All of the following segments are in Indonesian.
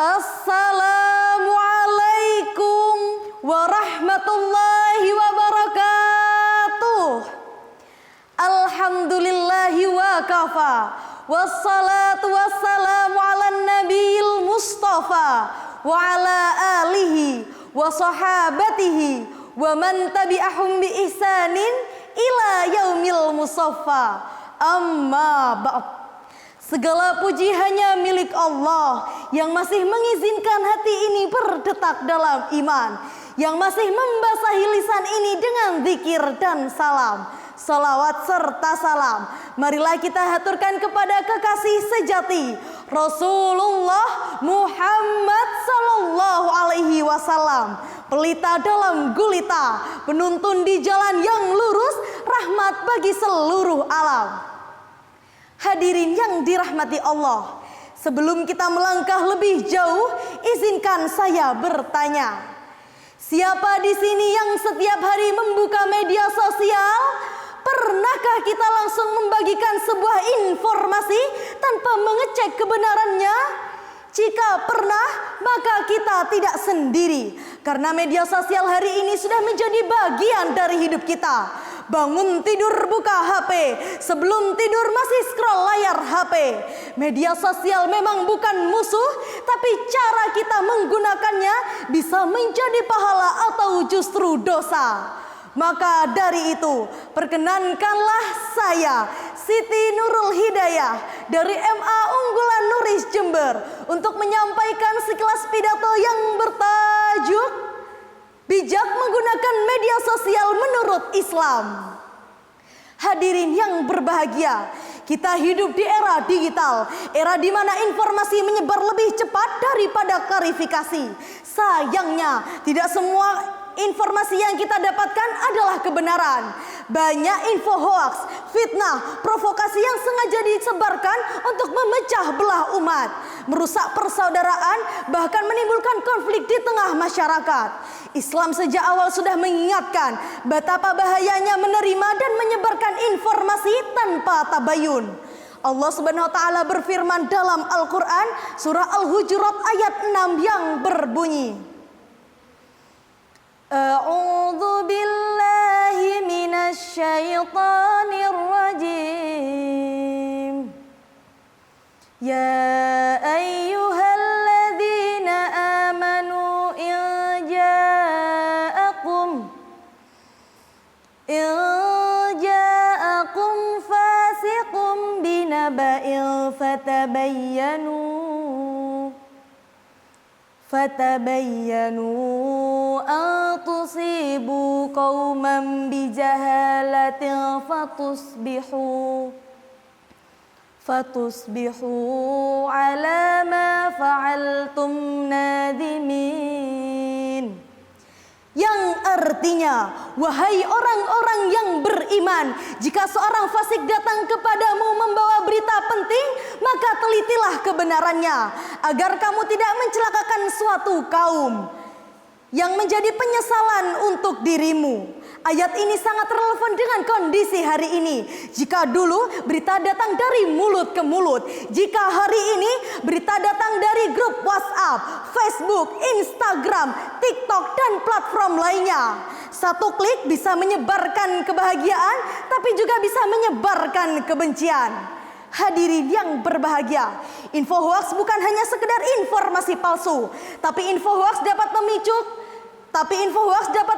Assalamualaikum warahmatullahi wabarakatuh. Alhamdulillahi wa kafa. Wassalatu wassalamu ala nabiyil mustafa wa ala alihi wa sahabatihi wa man tabi'ahum bi ihsanin ila yaumil musaffa. Amma ba'd. Segala puji hanya milik Allah yang masih mengizinkan hati ini berdetak dalam iman, yang masih membasahi lisan ini dengan zikir dan salam, salawat serta salam. Marilah kita haturkan kepada kekasih sejati Rasulullah Muhammad sallallahu alaihi wasallam, pelita dalam gulita, penuntun di jalan yang lurus, rahmat bagi seluruh alam. Hadirin yang dirahmati Allah, sebelum kita melangkah lebih jauh, izinkan saya bertanya. Siapa di sini yang setiap hari membuka media sosial? Pernahkah kita langsung membagikan sebuah informasi tanpa mengecek kebenarannya? Jika pernah, maka kita tidak sendiri. Karena media sosial hari ini sudah menjadi bagian dari hidup kita. Bangun tidur buka HP, sebelum tidur masih scroll layar HP. Media sosial memang bukan musuh, tapi cara kita menggunakannya bisa menjadi pahala atau justru dosa. Maka dari itu, perkenankanlah saya, Siti Nurul Hidayah dari MA Unggulan Nuris Jember, untuk menyampaikan sekelas pidato yang bertajuk Bijak Menggunakan Media Sosial Menurut Islam. Hadirin yang berbahagia, kita hidup di era digital, era di mana informasi menyebar lebih cepat daripada klarifikasi. Sayangnya, tidak semua informasi yang kita dapatkan adalah kebenaran. Banyak info hoaks, fitnah, provokasi yang sengaja disebarkan untuk memecah belah umat, merusak persaudaraan, bahkan menimbulkan konflik di tengah masyarakat. Islam sejak awal sudah mengingatkan betapa bahayanya menerima dan menyebarkan informasi tanpa tabayun. Allah Subhanahu wa taala berfirman dalam Al-Qur'an surah Al-Hujurat ayat 6 yang berbunyi, A'udzu billahi minasy syaithanir rajim. Ya ayyuhalladzina amanu in ja'akum fasiqun binaba'in fatabayyanu an tusibu qauman bijahalatin fatusbihu ala ma fa'altum nadimin. Yang artinya, wahai orang-orang yang beriman, jika seorang fasik datang kepadamu membawa berita penting, maka telitilah kebenarannya, agar kamu tidak mencelakakan suatu kaum yang menjadi penyesalan untuk dirimu. Ayat ini sangat relevan dengan kondisi hari ini. Jika dulu berita datang dari mulut ke mulut, jika hari ini berita datang dari grup WhatsApp, Facebook, Instagram, TikTok, dan platform lainnya. Satu klik bisa menyebarkan kebahagiaan, tapi juga bisa menyebarkan kebencian. Hadirin yang berbahagia, info hoaks bukan hanya sekedar informasi palsu, tapi info hoaks dapat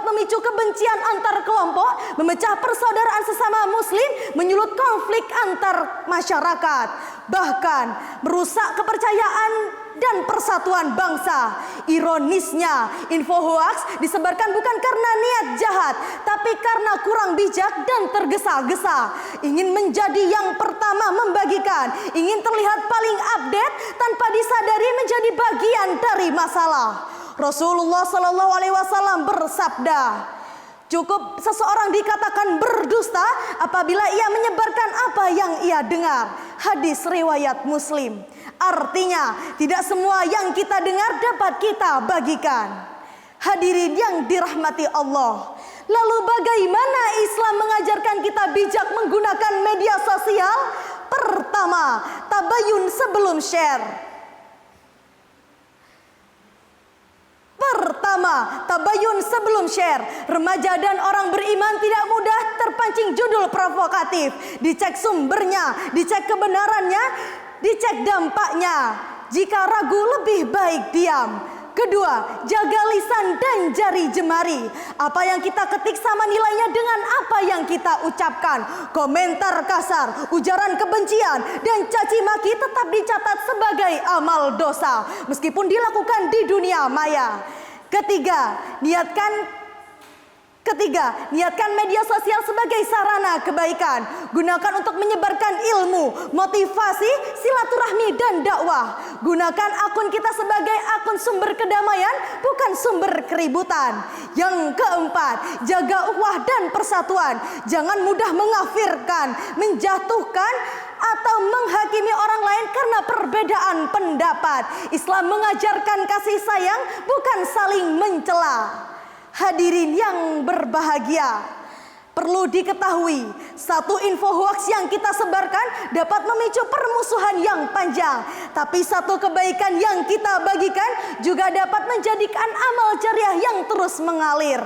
memicu kebencian antar kelompok, memecah persaudaraan sesama muslim, menyulut konflik antar masyarakat, bahkan merusak kepercayaan dan persatuan bangsa. Ironisnya, info hoaks disebarkan bukan karena niat jahat, tapi karena kurang bijak dan tergesa-gesa, ingin menjadi yang pertama membagikan, ingin terlihat paling update tanpa disadari menjadi bagian dari masalah. Rasulullah Shallallahu Alaihi Wasallam bersabda, cukup seseorang dikatakan berdusta apabila ia menyebarkan apa yang ia dengar. Hadis riwayat Muslim. Artinya, tidak semua yang kita dengar dapat kita bagikan. Hadirin yang dirahmati Allah, lalu bagaimana Islam mengajarkan kita bijak menggunakan media sosial? Pertama, tabayun sebelum share. Pertama, tabayun sebelum share. Remaja dan orang beriman tidak mudah terpancing judul provokatif. Dicek sumbernya, dicek kebenarannya, dicek dampaknya. Jika ragu lebih baik diam. Kedua, jaga lisan dan jari jemari. Apa yang kita ketik sama nilainya dengan apa yang kita ucapkan. Komentar kasar, ujaran kebencian, dan caci maki tetap dicatat sebagai amal dosa, meskipun dilakukan di dunia maya. Ketiga, niatkan media sosial sebagai sarana kebaikan. Gunakan untuk menyebarkan ilmu, motivasi, silaturahmi, dan dakwah. Gunakan akun kita sebagai akun sumber kedamaian, bukan sumber keributan. Yang keempat, jaga ukhuwah dan persatuan. Jangan mudah mengafirkan, menjatuhkan, atau menghakimi orang lain karena perbedaan pendapat. Islam mengajarkan kasih sayang, bukan saling mencela. Hadirin yang berbahagia, perlu diketahui, satu info hoaks yang kita sebarkan dapat memicu permusuhan yang panjang. Tapi satu kebaikan yang kita bagikan juga dapat menjadikan amal jariah yang terus mengalir.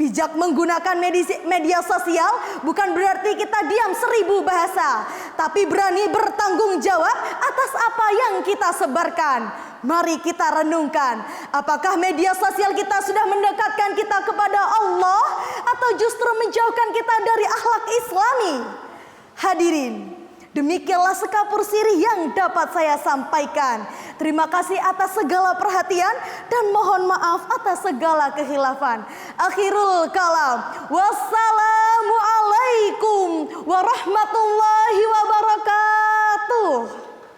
Bijak menggunakan media sosial bukan berarti kita diam 1000 bahasa, tapi berani bertanggung jawab atas apa yang kita sebarkan. Mari kita renungkan, apakah media sosial kita sudah mendekatkan kita kepada Allah atau justru menjauhkan kita dari akhlak Islami? Hadirin, demikianlah sekapur sirih yang dapat saya sampaikan. Terima kasih atas segala perhatian dan mohon maaf atas segala kehilafan. Akhirul kalam. Wassalamualaikum warahmatullahi wabarakatuh.